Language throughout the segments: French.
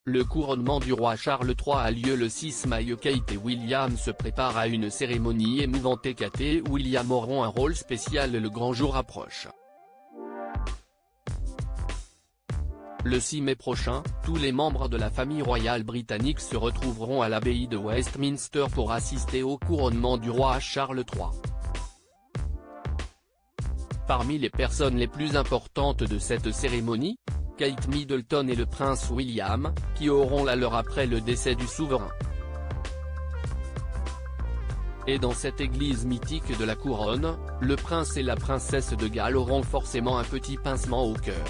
Le couronnement du roi Charles III a lieu le 6 mai. Kate et William se préparent à une cérémonie émouvante. Kate et William auront un rôle spécial. Le grand jour approche. Le 6 mai prochain, tous les membres de la famille royale britannique se retrouveront à l'abbaye de Westminster pour assister au couronnement du roi Charles III. Parmi les personnes les plus importantes de cette cérémonie, Kate Middleton et le prince William, qui auront la leur après le décès du souverain. Et dans cette église mythique de la couronne, le prince et la princesse de Galles auront forcément un petit pincement au cœur.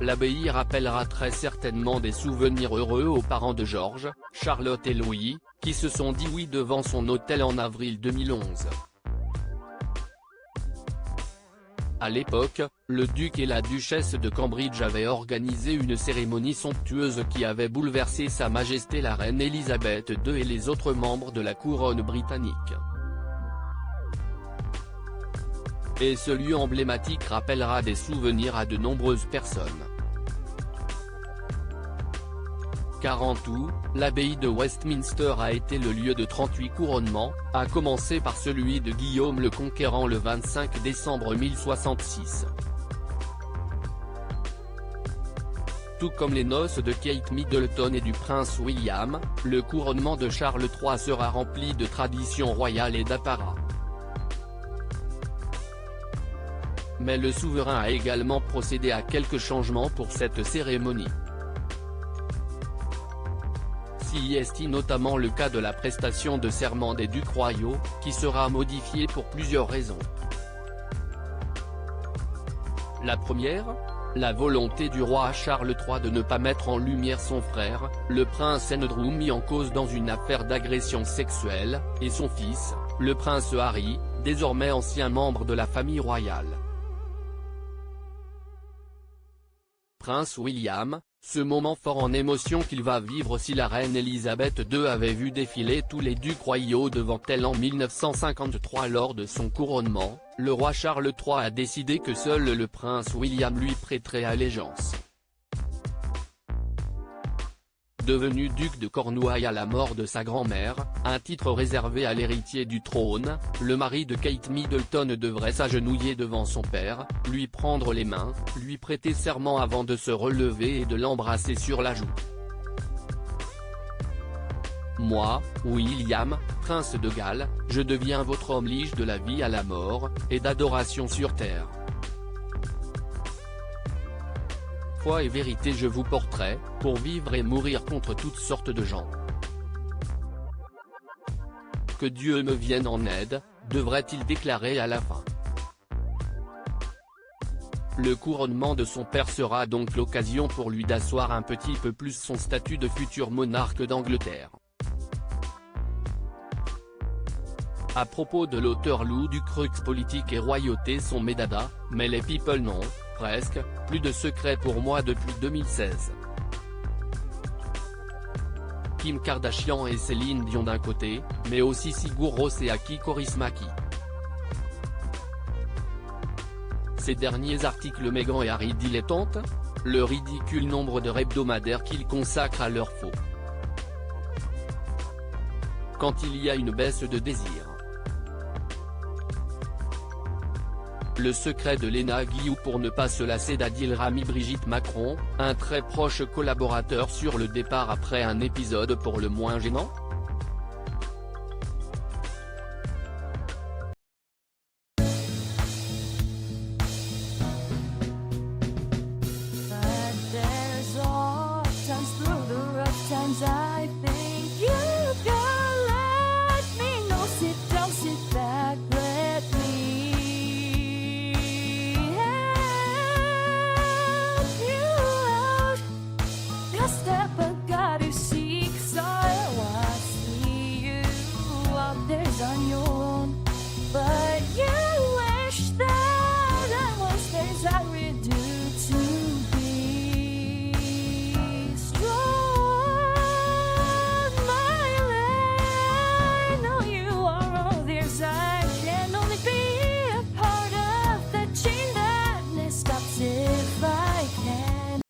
L'abbaye rappellera très certainement des souvenirs heureux aux parents de George, Charlotte et Louis, qui se sont dit oui devant son autel en avril 2011. À l'époque, le duc et la duchesse de Cambridge avaient organisé une cérémonie somptueuse qui avait bouleversé Sa Majesté la Reine Elisabeth II et les autres membres de la couronne britannique. Et ce lieu emblématique rappellera des souvenirs à de nombreuses personnes. Car en tout, l'abbaye de Westminster a été le lieu de 38 couronnements, à commencer par celui de Guillaume le Conquérant le 25 décembre 1066. Tout comme les noces de Kate Middleton et du prince William, le couronnement de Charles III sera rempli de traditions royales et d'apparat. Mais le souverain a également procédé à quelques changements pour cette cérémonie. C'est notamment le cas de la prestation de serment des ducs royaux, qui sera modifiée pour plusieurs raisons. La première, la volonté du roi Charles III de ne pas mettre en lumière son frère, le prince Andrew mis en cause dans une affaire d'agression sexuelle, et son fils, le prince Harry, désormais ancien membre de la famille royale. Prince William, ce moment fort en émotion qu'il va vivre si la reine Elisabeth II avait vu défiler tous les ducs royaux devant elle en 1953 lors de son couronnement, le roi Charles III a décidé que seul le prince William lui prêterait allégeance. Devenu duc de Cornouailles à la mort de sa grand-mère, un titre réservé à l'héritier du trône, le mari de Kate Middleton devrait s'agenouiller devant son père, lui prendre les mains, lui prêter serment avant de se relever et de l'embrasser sur la joue. Moi, William, prince de Galles, je deviens votre homme lige de la vie à la mort, et d'adoration sur terre. Foi et vérité je vous porterai, pour vivre et mourir contre toutes sortes de gens. Que Dieu me vienne en aide, devrait-il déclarer à la fin. Le couronnement de son père sera donc l'occasion pour lui d'asseoir un petit peu plus son statut de futur monarque d'Angleterre. À propos de l'auteur Lou Ducreux, politique et royauté sont mes dadas, mais les people non, presque, plus de secret pour moi depuis 2016. Kim Kardashian et Céline Dion d'un côté, mais aussi Sigur Rós et Aki Kaurismäki. Ces derniers articles Meghan et Harry dilettantes, le ridicule nombre d'heures hebdomadaires qu'ils consacrent à leur faux. Quand il y a une baisse de désir. Le secret de Léna Guillou pour ne pas se lasser d'Adil Rami. Brigitte Macron, un très proche collaborateur sur le départ après un épisode pour le moins gênant. On your